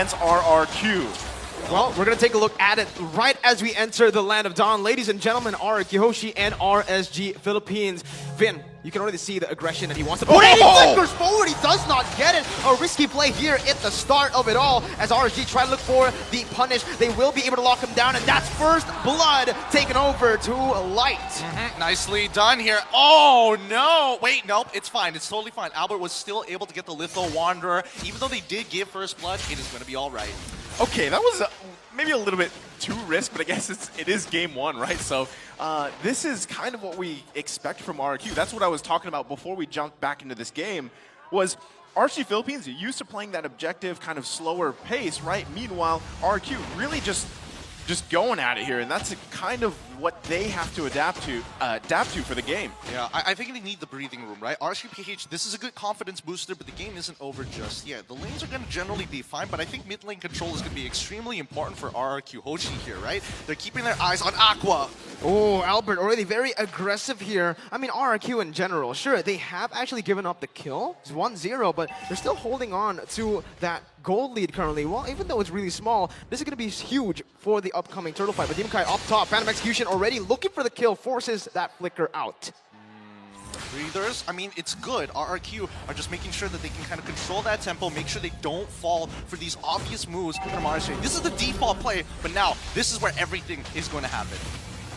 against Rrq. Well, we're going to take a look at it right as we enter the land of Dawn. Ladies and gentlemen, Rrq Hoshi and RSG Philippines. Vin, you can already see the aggression that he wants to put in. He flickers forward. He does not get it. A risky play here at the start of it all as RSG try to look for the punish. They will be able to lock him down, and that's first blood taken over to Light. Nicely done here. Oh, no. Wait, nope. It's fine. It's totally fine. Albert was still able to get the Litho Wanderer. Even though they did give first blood, it is going to be all right. Okay, that was maybe a little bit too risk, but I guess it is game one, right? So this is kind of what we expect from Rrq. That's what I was talking about before we jumped back into this game, was RSG Philippines are used to playing that objective kind of slower pace, right? Meanwhile, Rrq really just going at it here, and that's kind of what they have to adapt to for the game. Yeah, I think they need the breathing room, right? RSGPH, this is a good confidence booster, but the game isn't over just yet. The lanes are going to generally be fine, but I think mid lane control is going to be extremely important for Rrq Hoshi here, right? They're keeping their eyes on Aqua. Oh, Albert already very aggressive here. I mean, Rrq in general, sure, they have actually given up the kill. It's 1-0, but they're still holding on to that gold lead currently. Well, even though it's really small, this is going to be huge for the upcoming turtle fight. But Demonkai up top, Phantom Execution already looking for the kill, forces that flicker out. Breathers, I mean, it's good. Rrq are just making sure that they can kind of control that tempo, make sure they don't fall for these obvious moves from RSG. This is the default play, but now this is where everything is going to happen.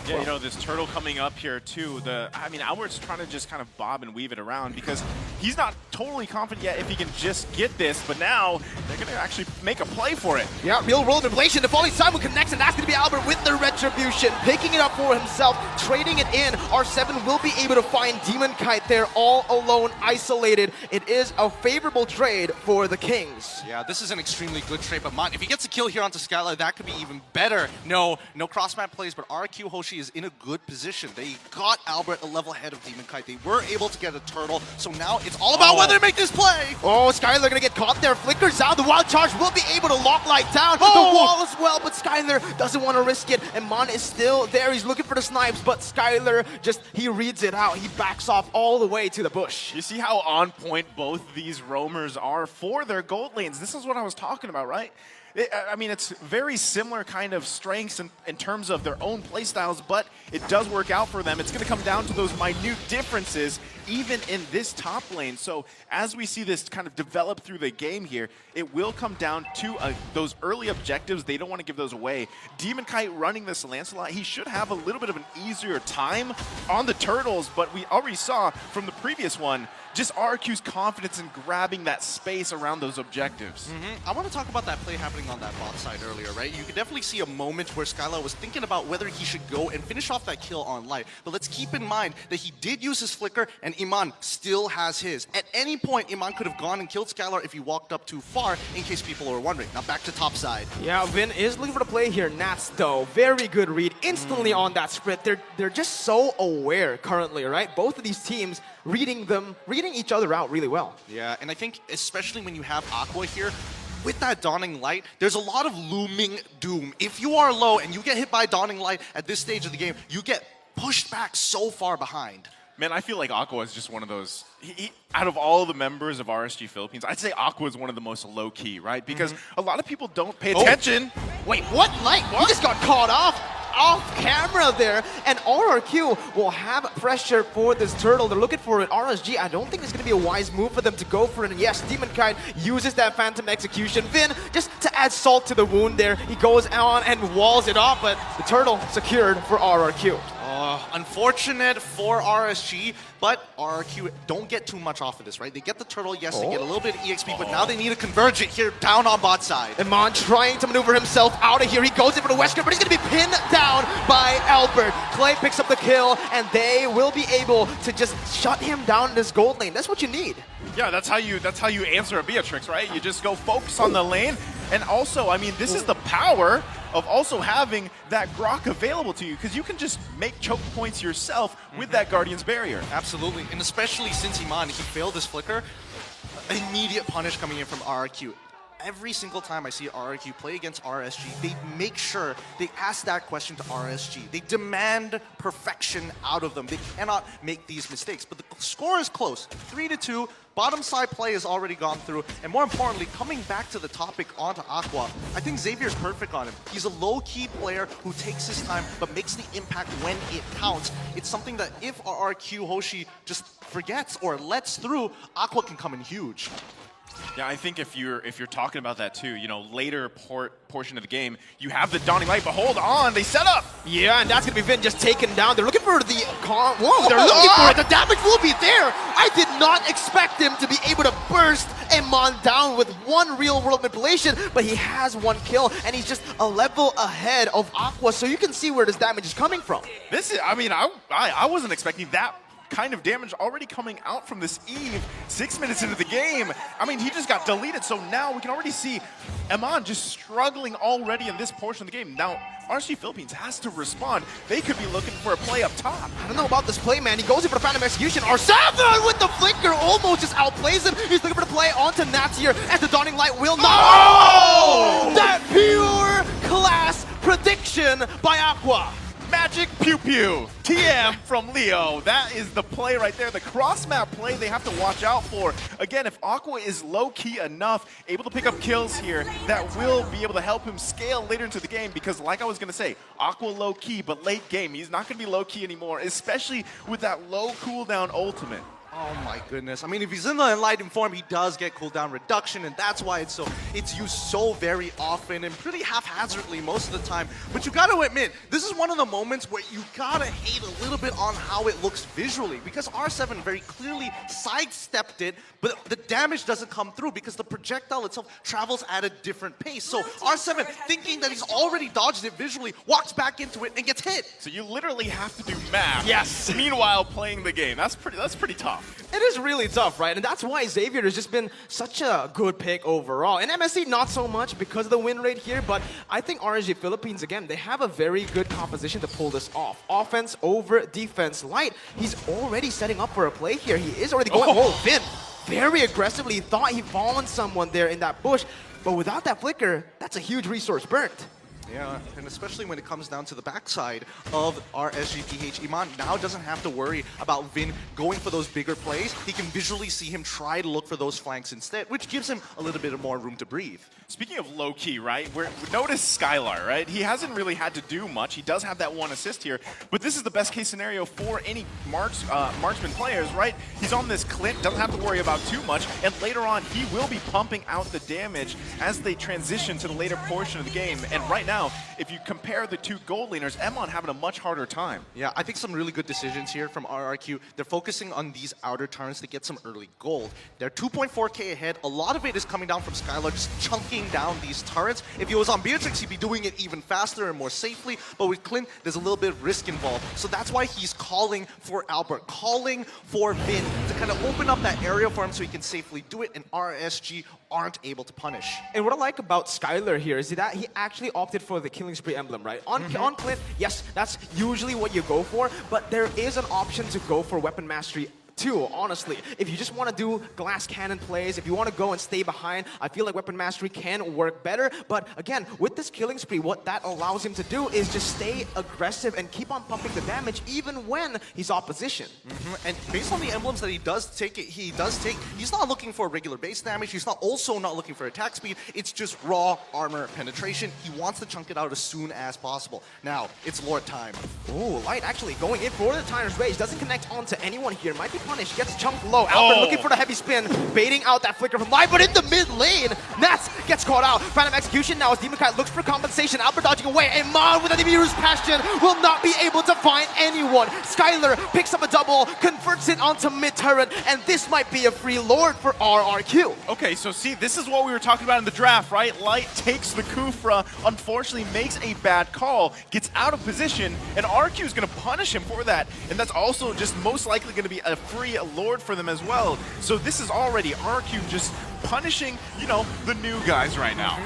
Yeah, you know, this turtle coming up here too, I mean, Albert's trying to just kind of bob and weave it around because he's not totally confident yet if he can just get this, but now they're going to actually make a play for it. Yeah, real roll of inflation. The falling Simon connects, and that's going to be Albert with the retribution, picking it up for himself, trading it in. R7 will be able to find Demon Kite there all alone, isolated. It is a favorable trade for the Kings. Yeah, this is an extremely good trade, but Mon, if he gets a kill here onto Skylar, that could be even better. No cross-map plays, but Rrq Hoshi is in a good position. They got Albert a level ahead of Demon Kite. They were able to get a turtle, so now it's all about whether to make this play. Oh, Skylar gonna get caught there. Flickers out. The wild charge will be able to lock Light down. The wall as well, but Skylar doesn't want to risk it. And Mon is still there. He's looking for the snipes, but Skylar he reads it out. He backs off all the way to the bush. You see how on point both these roamers are for their gold lanes. This is what I was talking about, right? I mean, it's very similar kind of strengths in terms of their own playstyles, but it does work out for them. It's going to come down to those minute differences, even in this top lane. So as we see this kind of develop through the game here, it will come down to those early objectives. They don't want to give those away. Demon Kite running this Lancelot, he should have a little bit of an easier time on the turtles, but we already saw from the previous one, just Rrq's confidence in grabbing that space around those objectives. I want to talk about that play happening on that bot side earlier, right? You could definitely see a moment where Skylar was thinking about whether he should go and finish off that kill on Light. But let's keep in mind that he did use his flicker, and Iman still has his. At any point, Iman could have gone and killed Skylar if he walked up too far, in case people were wondering. Now back to top side. Yeah, Vin is looking for the play here. Nats, though, very good read. Instantly on that sprint. They're just so aware currently, right? Both of these teams reading each other out really well. Yeah, and I think especially when you have Aqua here, with that Dawning Light, there's a lot of looming doom. If you are low and you get hit by Dawning Light at this stage of the game, you get pushed back so far behind. Man, I feel like Aqua is just one of those, out of all the members of RSG Philippines, I'd say Aqua is one of the most low-key, right? Because a lot of people don't pay attention. Wait, what? Light? He just got caught off camera there, and Rrq will have pressure for this turtle. They're looking for it. RSG, I don't think it's going to be a wise move for them to go for it. And yes, Demon Kite uses that Phantom Execution. Vin, just to add salt to the wound there, he goes on and walls it off, but the turtle secured for Rrq. Unfortunate for RSG, but Rrq don't get too much off of this, right? They get the turtle, yes, they get a little bit of EXP, but now they need to converge it here down on bot side. Iman trying to maneuver himself out of here. He goes in for the Wesker, but he's going to be pinned down by Albert. Clay picks up the kill, and they will be able to just shut him down in this gold lane. That's what you need. Yeah, that's how you answer a Beatrix, right? You just go focus on the lane. And also, I mean, this is the power of also having that Rrq available to you, because you can just make choke points yourself with that Guardian's Barrier. Absolutely, and especially since Iman, he failed his flicker, immediate punish coming in from Rrq. every single time I see Rrq play against RSG, they make sure they ask that question to RSG. They demand perfection out of them. They cannot make these mistakes. But the score is close, 3-2. Bottom side play has already gone through, and more importantly, coming back to the topic onto Aqua, I think Xavier's perfect on him. He's a low-key player who takes his time, but makes the impact when it counts. It's something that if Rrq Hoshi just forgets or lets through, Aqua can come in huge. Yeah, I think if you're talking about that too, you know, later portion of the game, you have the Dawning Light, but hold on, they set up. Yeah, and that's gonna be Vin just taken down. They're looking for the whoa, they're looking for it. The damage will be there. I did not expect him to be able to burst Iman down with one real-world manipulation, but he has one kill, and he's just a level ahead of Aqua, so you can see where this damage is coming from. This is, I mean, I wasn't expecting that kind of damage already coming out from this Eve 6 minutes into the game. I mean, he just got deleted, so now we can already see Iman just struggling already in this portion of the game. Now, RSG Philippines has to respond. They could be looking for a play up top. I don't know about this play, man. He goes in for the Phantom Execution. R7 with the flicker almost just outplays him. He's looking for the play onto Natsir, and the Dawning Light will not. Oh! That pure class prediction by Aqua. Magic Pew Pew, TM from Leo. That is the play right there, the cross-map play they have to watch out for. Again, if Aqua is low-key enough, able to pick up kills here, that will be able to help him scale later into the game because like I was going to say, Aqua low-key, but late game, he's not going to be low-key anymore, especially with that low cooldown ultimate. Oh my goodness. I mean, if he's in the Enlightened form, he does get cooldown reduction, and that's why it's used so very often and pretty haphazardly most of the time. But you gotta admit, this is one of the moments where you gotta hate a little bit on how it looks visually, because R7 very clearly sidestepped it, but the damage doesn't come through because the projectile itself travels at a different pace. So R7, thinking that he's already dodged it visually, walks back into it and gets hit. So you literally have to do math. Yes. Meanwhile, playing the game. That's pretty tough. It is really tough, right? And that's why Xavier has just been such a good pick overall. In MSC, not so much because of the win rate here, but I think RNG Philippines, again, they have a very good composition to pull this off. Offense over defense. Light, he's already setting up for a play here. He is already going, whoa, Finn, very aggressively. He thought he fallen someone there in that bush, but without that flicker, that's a huge resource burnt. Yeah, and especially when it comes down to the backside of our SGPH, Iman now doesn't have to worry about Vin going for those bigger plays. He can visually see him try to look for those flanks instead, which gives him a little bit more room to breathe. Speaking of low-key, right, notice Skylar, right? He hasn't really had to do much. He does have that one assist here, but this is the best case scenario for any marksman players, right? He's on this Clint, doesn't have to worry about too much, and later on, he will be pumping out the damage as they transition to the later portion of the game. And right now, if you compare the two gold laners, Emon having a much harder time. Yeah, I think some really good decisions here from Rrq. They're focusing on these outer turns to get some early gold. They're 2.4k ahead. A lot of it is coming down from Skylar, just chunking down these turrets. If he was on Beatrix, he'd be doing it even faster and more safely. But with Clint, there's a little bit of risk involved. So that's why he's calling for Albert, calling for Vin to kind of open up that area for him so he can safely do it, and RSG aren't able to punish. And what I like about Skylar here is that he actually opted for the Killing Spree emblem, right? On Clint, yes, that's usually what you go for, but there is an option to go for Weapon Mastery too, honestly. If you just want to do glass cannon plays, if you want to go and stay behind, I feel like Weapon Mastery can work better. But again, with this Killing Spree, what that allows him to do is just stay aggressive and keep on pumping the damage even when he's opposition. And based on the emblems that he does take, he's not looking for regular base damage. He's also not looking for attack speed. It's just raw armor penetration. He wants to chunk it out as soon as possible. Now, it's Lord time. Oh, Light actually going in for the Timer's Rage. Doesn't connect onto anyone here. Might be punished. Gets chunked low. Albert looking for the heavy spin, baiting out that flicker from Light, but in the mid lane, Nats gets caught out. Phantom Execution now as Demon Kite looks for compensation. Albert dodging away. Iman with an Emiru's Passion will not be able to find anyone. Skylar picks up a double, converts it onto mid turret, and this might be a free Lord for Rrq. Okay, so see, this is what we were talking about in the draft, right? Light takes the Kufra, unfortunately makes a bad call, gets out of position, and RQ is going to punish him for that. And that's also just most likely going to be a free Lord for them as well. So this is already RQ just punishing, you know, the new guys right now.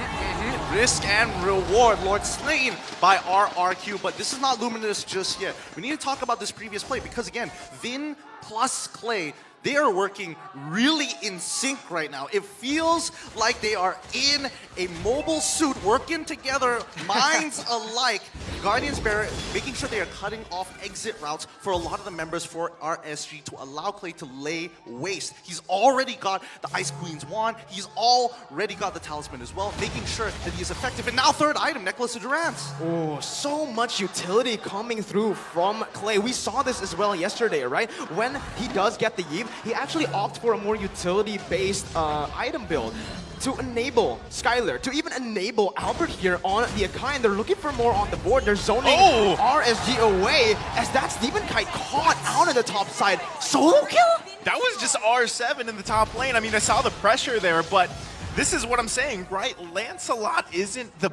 Risk and reward. Lord slain by Rrq, but this is not Luminous just yet. We need to talk about this previous play because, again, Vin plus Clay, They are working really in sync right now. It feels like they are in a mobile suit, working together, minds alike. Guardians Barret making sure they are cutting off exit routes for a lot of the members for RSG to allow Clay to lay waste. He's already got the Ice Queen's wand. He's already got the Talisman as well, making sure that he is effective. And now third item, Necklace of Durance. Oh, so much utility coming through from Clay. We saw this as well yesterday, right? When he does get the Eve, he actually opts for a more utility-based item build to enable Skylar, to even enable Albert here on the Akai, and they're looking for more on the board. They're zoning RSG away as that Steven Kite caught out on the top side. Solo kill? That was just R7 in the top lane. I mean, I saw the pressure there, but this is what I'm saying, right? Lancelot isn't the...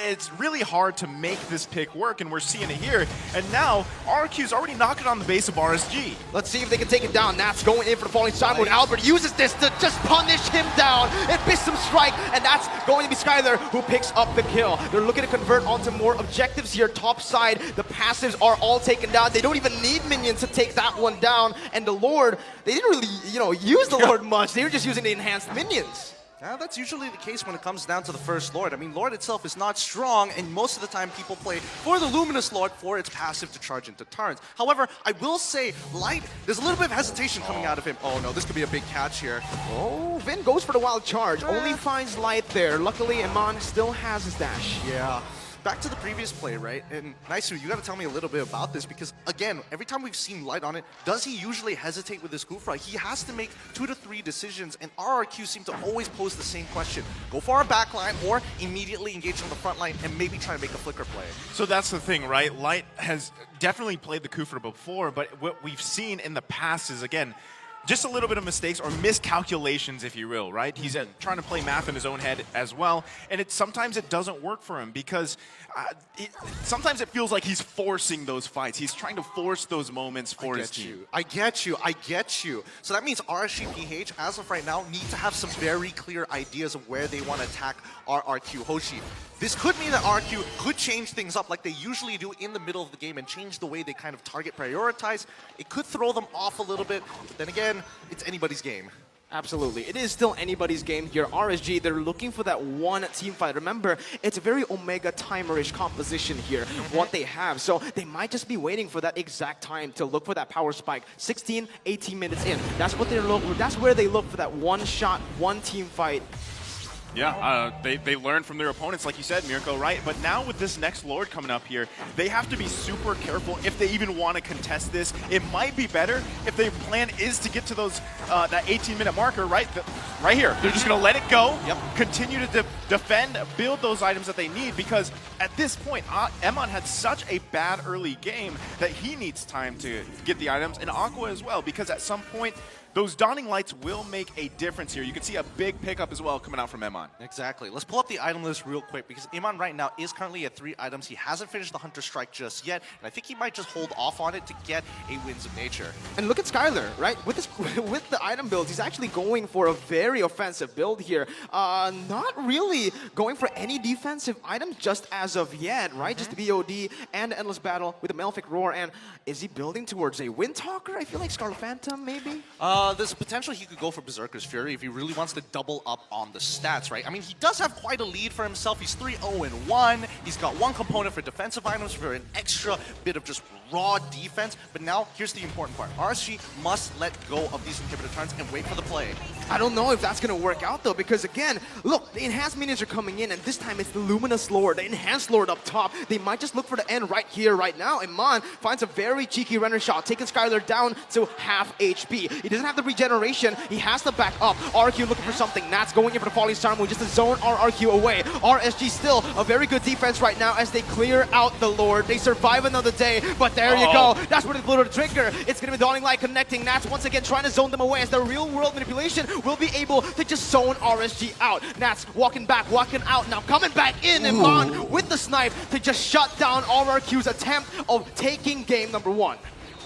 It's really hard to make this pick work, and we're seeing it here. And now, Rrq's already knocking on the base of RSG. Let's see if they can take it down. Nat's going in for the falling side mode. Albert uses this to just punish him down. It missed some strike, and that's going to be Skylar who picks up the kill. They're looking to convert onto more objectives here. Top side, the passives are all taken down. They don't even need minions to take that one down. And the Lord, they didn't really, use the Lord much. They were just using the enhanced minions. Now, that's usually the case when it comes down to the first Lord. I mean, Lord itself is not strong, and most of the time people play for the Luminous Lord for its passive to charge into turns. However, I will say, Light, there's a little bit of hesitation coming out of him. Oh no, this could be a big catch here. Oh, Vin goes for the wild charge. Only finds Light there. Luckily, Iman still has his dash. Yeah. Back to the previous play, right? And Naisu, you got to tell me a little bit about this because, again, every time we've seen Light on it, does he usually hesitate with his Kufra? He has to make 2 to 3 decisions, and Rrq seem to always pose the same question. Go for our backline or immediately engage on the front line and maybe try to make a flicker play. So that's the thing, right? Light has definitely played the Kufra before, but what we've seen in the past is, again, just a little bit of mistakes or miscalculations, if you will, right? He's trying to play math in his own head as well, and sometimes it doesn't work for him because sometimes it feels like he's forcing those fights. He's trying to force those moments for his team. I get you. So that means RSGPH, as of right now, need to have some very clear ideas of where they want to attack Rrq Hoshi. This could mean that Rrq could change things up like they usually do in the middle of the game and change the way they kind of target prioritize. It could throw them off a little bit, but then again, it's anybody's game. Absolutely. It is still anybody's game here. RSG, they're looking for that one team fight. Remember, it's a very Omega timer-ish composition here, what they have. So they might just be waiting for that exact time to look for that power spike. 16, 18 minutes in. That's what they're looking for. That's where they look for that one shot, one team fight. Yeah, they learn from their opponents, like you said, Mirko, right? But now with this next Lord coming up here, they have to be super careful if they even want to contest this. It might be better if their plan is to get to those that 18-minute marker, right? Right here. They're just going to let it go, continue to defend, build those items that they need, because at this point, Emon had such a bad early game that he needs time to get the items, and Aqua as well, because at some point, those dawning lights will make a difference here. You can see a big pickup as well coming out from Emon. Exactly. Let's pull up the item list real quick because Emon right now is currently at 3 items. He hasn't finished the Hunter Strike just yet, and I think he might just hold off on it to get a Winds of Nature. And look at Skylar, right? With the item builds, he's actually going for a very offensive build here. Not really going for any defensive items just as of yet, right? Just the BOD and Endless Battle with the Malefic Roar. And is he building towards a Windtalker? I feel like Scarlet Phantom, maybe? There's a potential he could go for Berserker's Fury if he really wants to double up on the stats, right? I mean, he does have quite a lead for himself. He's 3-0-1. He's got one component for defensive items for an extra bit of just raw defense. But now, here's the important part. RSG must let go of these inhibitor turns and wait for the play. I don't know if that's going to work out, though, because, again, look, the enhanced minions are coming in, and this time it's the Luminous Lord, the enhanced Lord up top. They might just look for the end right here, right now. Iman finds a very cheeky runner shot, taking Skylar down to half HP. He doesn't have the regeneration. He has to back up. Rrq looking for something. Nat's going in for the Falling Star Move just to zone Rrq away. RSG still a very good defense right now as they clear out the Lord. They survive another day, but there you go. That's where they blow the trigger. It's going to be Dawning Light connecting. Nat's once again trying to zone them away as the real world manipulation will be able to just zone RSG out. Nat's walking back, walking out, now coming back in, and Mon with the snipe to just shut down Rrq's attempt of taking game number 1.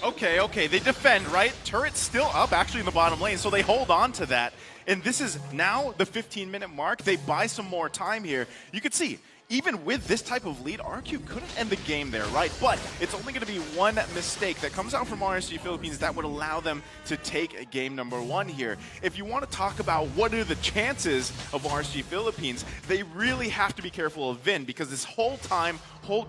Okay, they defend, right? Turret's still up actually in the bottom lane, so they hold on to that. And this is now the 15-minute mark. They buy some more time here. You could see, even with this type of lead, Rrq couldn't end the game there, right? But it's only going to be one mistake that comes out from RSG Philippines that would allow them to take game number 1 here. If you want to talk about what are the chances of RSG Philippines, they really have to be careful of Vin, because this whole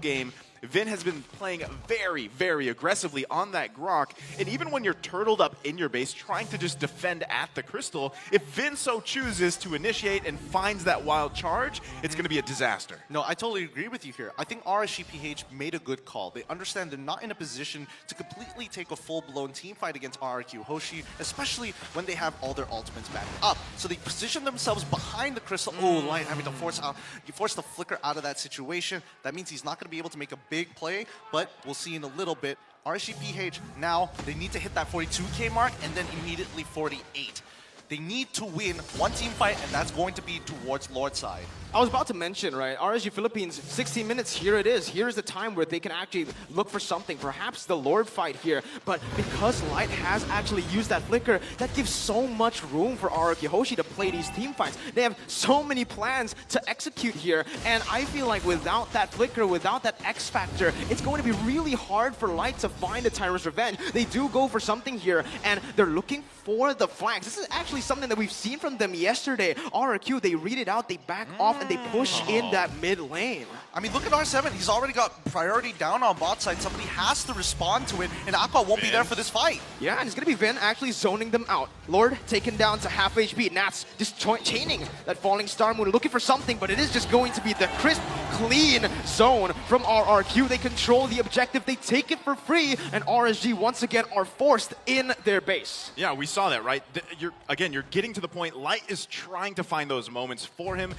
game, Vin has been playing very, very aggressively on that Rrq, and even when you're turtled up in your base trying to just defend at the crystal, if Vin so chooses to initiate and finds that wild charge, it's going to be a disaster. No, I totally agree with you here. I think RSGPH made a good call. They understand they're not in a position to completely take a full-blown team fight against Rrq Hoshi, especially when they have all their ultimates back up. So they position themselves behind the crystal. Oh, Light having to force the flicker out of that situation. That means he's not going to be able to make a big play, but we'll see in a little bit. RSGPH now, they need to hit that 42K mark and then immediately 48. They need to win one team fight, and that's going to be towards Lord side. I was about to mention, right, RSG Philippines, 16 minutes, here it is. Here's the time where they can actually look for something, perhaps the Lord fight here. But because Light has actually used that flicker, that gives so much room for Rrq Hoshi to play these team fights. They have so many plans to execute here, and I feel like without that flicker, without that X factor, it's going to be really hard for Light to find a Tyrant's Revenge. They do go for something here, and they're looking for the flanks. This is actually something that we've seen from them yesterday. Rrq, they read it out, they back off, and they push in that mid lane. I mean, look at R7. He's already got priority down on bot side. Somebody has to respond to it, and Aqua won't be there for this fight. Yeah, and it's going to be Vin actually zoning them out. Lord taken down to half HP. Nats just chaining that falling star moon, looking for something, but it is just going to be the crisp, clean zone from Rrq. They control the objective. They take it for free, and RSG once again are forced in their base. Yeah, we saw that, right? You're getting to the point. Light is trying to find those moments for him.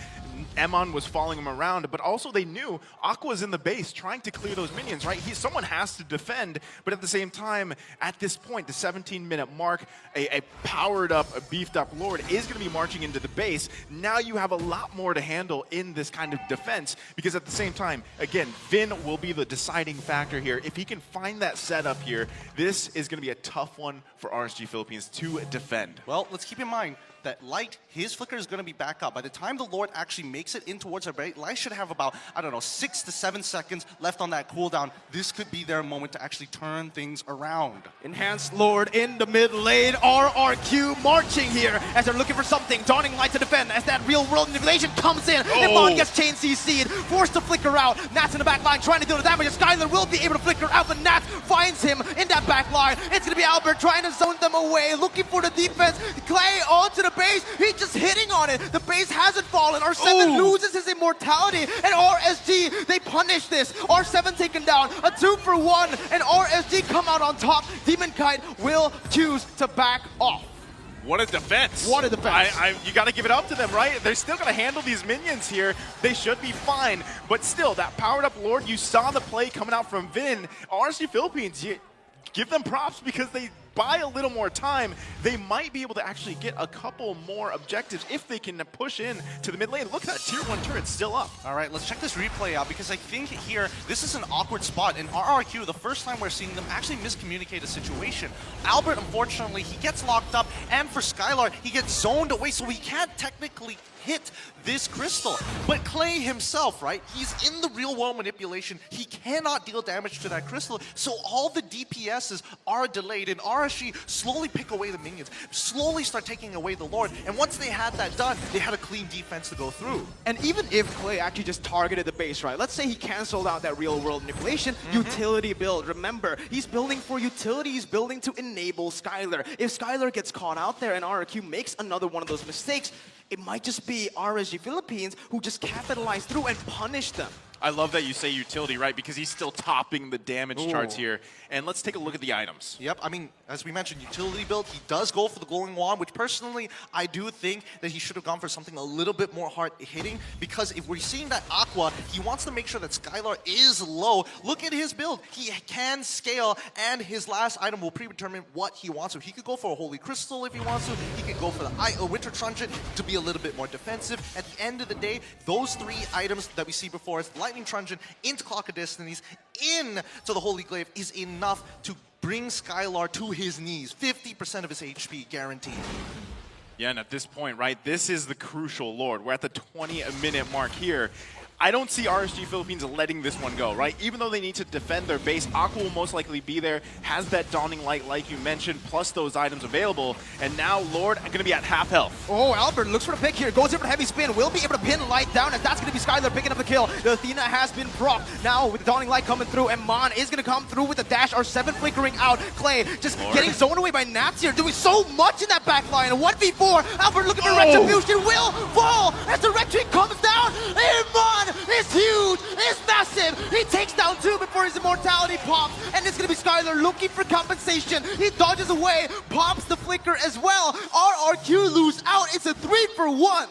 Emon was following him around, but also they knew Aqua's in the base trying to clear those minions, right? Someone has to defend, but at the same time, at this point, the 17-minute mark, a powered up, a beefed up Lord is going to be marching into the base. Now you have a lot more to handle in this kind of defense, because at the same time, again, Vin will be the deciding factor here. If he can find that setup here, this is going to be a tough one for RSG Philippines to defend. Well, let's keep in mind that Light, his flicker is going to be back up. By the time the Lord actually makes it in towards our bait, Light should have about, I don't know, 6 to 7 seconds left on that cooldown. This could be their moment to actually turn things around. Enhanced Lord in the mid lane. Rrq marching here as they're looking for something. Dawning Light to defend as that real world manipulation comes in. Emon gets chain CC'd, forced to flicker out. Nats in the back line trying to deal the damage. Skylar will be able to flicker out, but Nats finds him in that back line. It's going to be Albert trying to zone them away, looking for the defense. Clay onto the base. He's just hitting on it. The base hasn't fallen. R7 loses his immortality, and RSG, they punish this. R7 taken down, a 2-for-1, and RSG come out on top. Demon Kite will choose to back off. What a defense. What a defense. You got to give it up to them, right? They're still going to handle these minions here. They should be fine. But still, that powered up Lord, you saw the play coming out from Vin. RSG Philippines, you give them props because they buy a little more time. They might be able to actually get a couple more objectives if they can push in to the mid lane. Look at that tier 1 turret still up. All right, let's check this replay out, because I think here, this is an awkward spot. In Rrq, the first time we're seeing them actually miscommunicate a situation. Albert, unfortunately, he gets locked up, and for Skylar, he gets zoned away, so he can't technically hit this crystal. But Clay himself, right, he's in the real world manipulation. He cannot deal damage to that crystal, so all the DPSs are delayed, and RSG slowly pick away the minions, slowly start taking away the Lord, and once they had that done, they had a clean defense to go through. And even if Clay actually just targeted the base, right, let's say he canceled out that real world manipulation, utility build. Remember, he's building for utility, he's building to enable Skylar. If Skylar gets caught out there and Rrq makes another one of those mistakes, it might just be RSG Philippines who just capitalize through and punish them. I love that you say utility, right? Because he's still topping the damage charts here. And let's take a look at the items. Yep, I mean, as we mentioned, utility build, he does go for the glowing wand, which personally, I do think that he should have gone for something a little bit more hard hitting, because if we're seeing that Aqua, he wants to make sure that Skylar is low. Look at his build. He can scale, and his last item will predetermine what he wants to. He could go for a Holy Crystal if he wants to. He could go for the Winter Truncheon to be a little bit more defensive. At the end of the day, those 3 items that we see before us, Lightning Truncheon into Clock of Destinies, into the Holy Glaive, is enough to bring Skylar to his knees. 50% of his HP guaranteed. Yeah, and at this point, right, this is the crucial Lord. We're at the 20-minute mark here. I don't see RSG Philippines letting this one go, right? Even though they need to defend their base, Aqua will most likely be there, has that Dawning Light like you mentioned, plus those items available, and now Lord going to be at half health. Oh, Albert looks for the pick here, goes in for the heavy spin, will be able to pin Light down, and that's going to be Skylar picking up the kill. The Athena has been procced. Now with the Dawning Light coming through, and Mon is going to come through with the dash, R7 flickering out. Clay just getting zoned away by Nats here, doing so much in that back line. 1v4, Albert looking for Retribution, will fall as the Red Tree comes down, and Mon is huge, is massive. He takes down 2 before his immortality pops, and it's going to be Skylar looking for compensation. He dodges away, pops the flicker as well. RRQ lose out, it's a 3-for-1.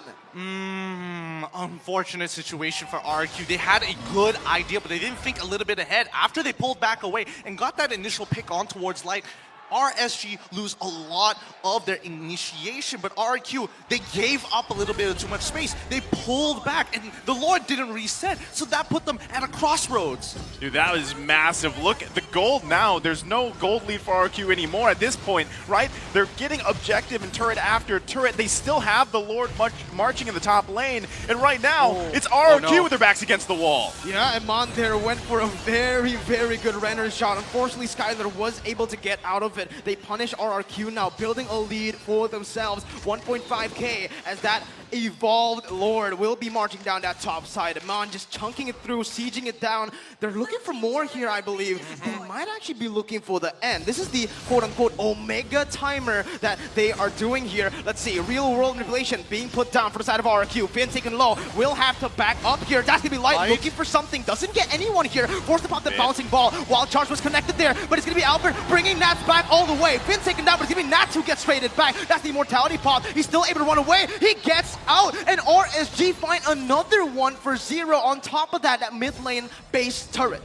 Unfortunate situation for RRQ. They had a good idea, but they didn't think a little bit ahead. After they pulled back away and got that initial pick on towards Light, RSG lose a lot of their initiation, but RRQ, they gave up a little bit of too much space. They pulled back, and the Lord didn't reset, so that put them at a crossroads. Dude, that was massive. Look at the gold now. There's no gold lead for RRQ anymore at this point, right? They're getting objective and turret after turret. They still have the Lord marching in the top lane, and right now, it's RRQ with their backs against the wall. Yeah, and Mon there went for a very, very good Renner shot. Unfortunately, Skylar was able to get out of it. They punish RRQ now, building a lead for themselves. 1.5k as that evolved Lord will be marching down that top side. Mon just chunking it through, sieging it down. They're looking for more here, I believe. They might actually be looking for the end. This is the quote-unquote Omega timer that they are doing here. Let's see, real-world manipulation being put down for the side of RRQ. Finn taken low, will have to back up here. That's gonna be Light looking for something. Doesn't get anyone here. Forced to pop the bouncing ball. Wild Charge was connected there, but it's gonna be Albert bringing Nats back all the way. Finn taken down, but it's gonna be Nats who gets traded back. That's the immortality pop. He's still able to run away. He gets out, and RSG find another 1-for-0 on top of that mid lane base turret.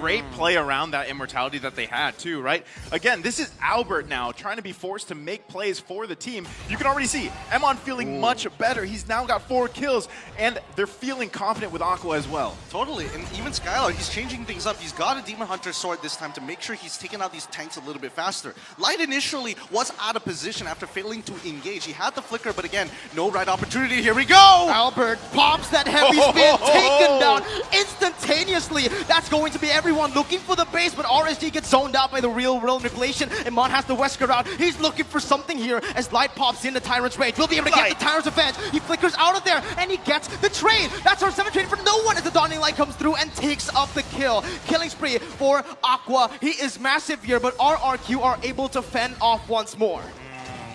Great play around that immortality that they had too, right? Again, this is Albert now trying to be forced to make plays for the team. You can already see Emon feeling much better. He's now got 4 kills, and they're feeling confident with Aqua as well. Totally, and even Skylar, he's changing things up. He's got a Demon Hunter sword this time to make sure he's taking out these tanks a little bit faster. Light initially was out of position after failing to engage. He had the flicker, but again, no right opportunity. Here we go! Albert pops that heavy spin, taken down instantaneously. That's going to be everyone looking for the base, but RSG gets zoned out by the real-world manipulation, and Mon has the Wesker out. He's looking for something here as Light pops in the Tyrant's rage. Will be able to get the Tyrant's Revenge. He flickers out of there, and he gets the trade. That's our 7 trade for no one as the Dawning Light comes through and takes up the kill. Killing spree for Aqua. He is massive here, but RRQ are able to fend off once more.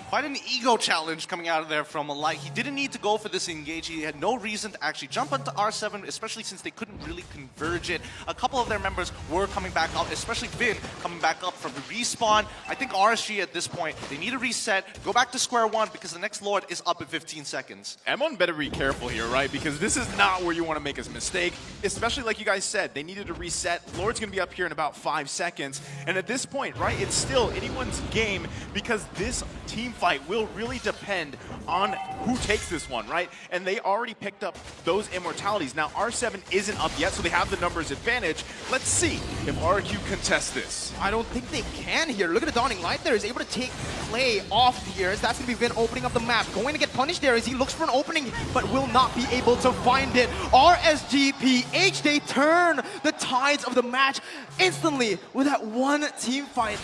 Quite an ego challenge coming out of there from Light. He didn't need to go for this engage. He had no reason to actually jump onto R7, especially since they couldn't really converge it. A couple of their members were coming back up, especially Vin coming back up from the respawn. I think RSG at this point, they need to reset, go back to square one because the next Lord is up in 15 seconds. Emon better be careful here, right? Because this is not where you want to make a mistake, especially like you guys said, they needed to reset. Lord's going to be up here in about 5 seconds. And at this point, right, it's still anyone's game because this team fight will really depend on who takes this one, right? And they already picked up those immortalities. Now, R7 isn't up yet, so they have the numbers advantage. Let's see if RRQ contests this. I don't think they can here. Look at the Dawning Light there. He's able to take play off here. That's going to be Vin opening up the map. Going to get punished there as he looks for an opening, but will not be able to find it. RSGPH, they turn the tides of the match instantly with that one team fight.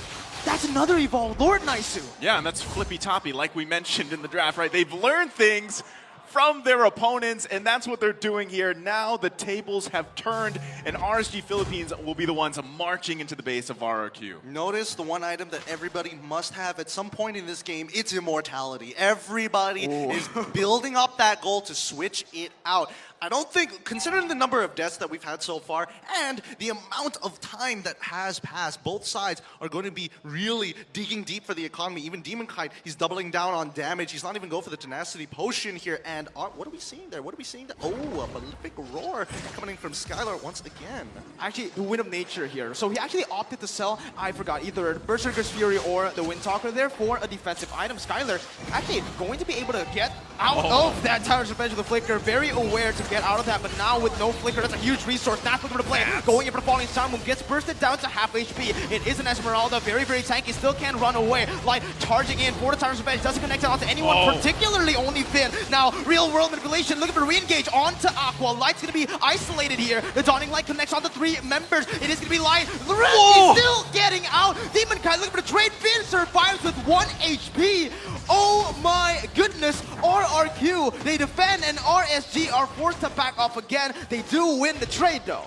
That's another evolved Lord Naisu. Yeah, and that's Flippy Toppy, like we mentioned in the draft, right? They've learned things from their opponents, and that's what they're doing here. Now the tables have turned, and RSG Philippines will be the ones marching into the base of RRQ. Notice the one item that everybody must have at some point in this game, it's immortality. Everybody is building up that goal to switch it out. I don't think, considering the number of deaths that we've had so far and the amount of time that has passed, both sides are going to be really digging deep for the economy. Even Demon Kite, he's doubling down on damage. He's not even going for the tenacity potion here. And what are we seeing there? What are we seeing there? Oh, a prolific roar coming in from Skylar once again. Actually, the Wind of Nature here. So he actually opted to sell, I forgot, either Berserker's Fury or the Wind Talker there for a defensive item. Skylar actually going to be able to get out of that Tower's Revenge of the Flicker. Very aware to get out of that, but now with no Flicker, that's a huge resource. Not looking to play. Going in for the falling Sun Moon, gets bursted down to half HP. It is an Esmeralda, very, very tanky, still can't run away. Light charging in for the Tower's Revenge, doesn't connect it onto anyone, particularly only Finn. Now, real world manipulation, looking for re-engage onto Aqua. Light's gonna be isolated here. The Dawning Light connects onto 3 members. It is gonna be Light. Rrq still getting out. Demon Kai looking for the trade. Finn survives with 1 HP. Oh my goodness, Rrq, they defend and RSG are forced to back off again. They do win the trade though.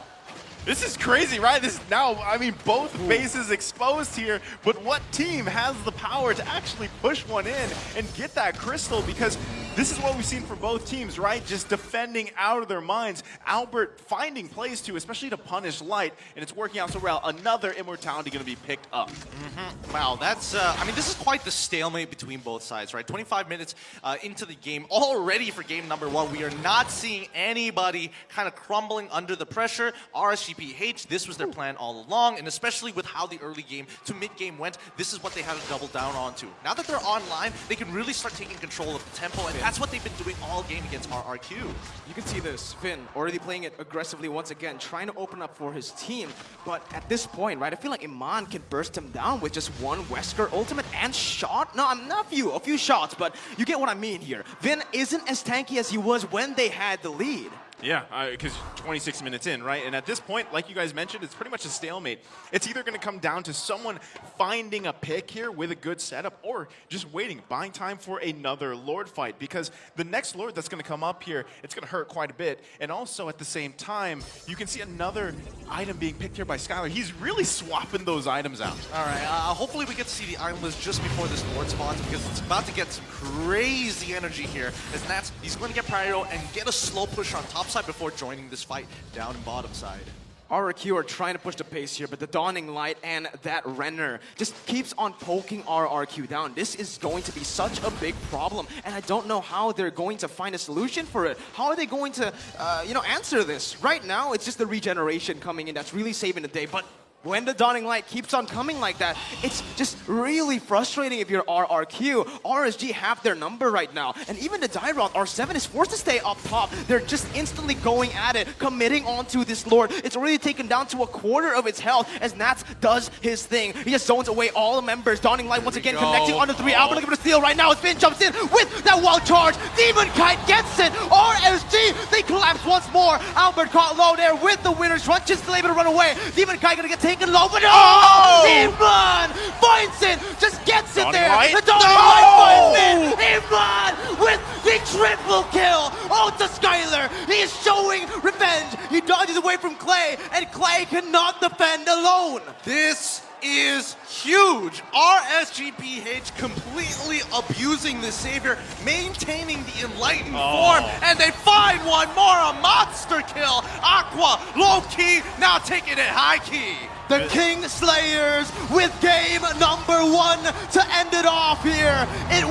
This is crazy, right? This now, I mean, both bases exposed here, but what team has the power to actually push one in and get that crystal? Because this is what we've seen from both teams, right? Just defending out of their minds. Albert finding plays to, especially to punish Light, and it's working out so well. Another immortality going to be picked up. Wow, that's, I mean, this is quite the stalemate between both sides, right? 25 minutes into the game, already for game number 1. We are not seeing anybody kind of crumbling under the pressure. RSGPH, this was their plan all along, and especially with how the early game to mid game went, this is what they had to double down onto. Now that they're online, they can really start taking control of the tempo, and that's what they've been doing all game against Rrq. You can see this, Finn already playing it aggressively once again, trying to open up for his team. But at this point, right, I feel like Iman can burst him down with just one Wesker ultimate and shot. No, not a few shots, but you get what I mean here. Vin isn't as tanky as he was when they had the lead. Yeah, because 26 minutes in, right? And at this point, like you guys mentioned, it's pretty much a stalemate. It's either going to come down to someone finding a pick here with a good setup or just waiting, buying time for another Lord fight. Because the next Lord that's going to come up here, it's going to hurt quite a bit. And also at the same time, you can see another item being picked here by Skylar. He's really swapping those items out. All right, hopefully we get to see the item list just before this Lord spawns, because it's about to get some crazy energy here. As Nats, he's going to get Pyro and get a slow push on top side before joining this fight down bottom side. Rrq are trying to push the pace here, but the Dawning Light and that Renner just keeps on poking Rrq down. This is going to be such a big problem, and I don't know how they're going to find a solution for it. How are they going to, answer this? Right now, it's just the regeneration coming in that's really saving the day, but when the Dawning Light keeps on coming like that, it's just really frustrating if you're Rrq. RSG have their number right now. And even the die route, R7 is forced to stay up top. They're just instantly going at it, committing onto this Lord. It's already taken down to a quarter of its health as Nats does his thing. He just zones away all the members. Dawning Light once again connecting onto 3. Albert looking for the steal right now as Finn jumps in with that wall charge. Demon Kite gets it. RSG, they collapse once more. Albert caught low there with the winner's run, just still able to run away. Demon Kite gonna get taken low, but Iman finds it, just gets it there. The Dawning Light finds it. Iman with the triple kill. Oh, to Skylar. He is showing revenge. He dodges away from Clay, and Clay cannot defend alone. This is huge. RSGPH completely abusing the Savior, maintaining the enlightened form, and they find one more, a monster kill. Aqua, low key, now taking it high key. The King Slayers with game number 1 to end it off here. It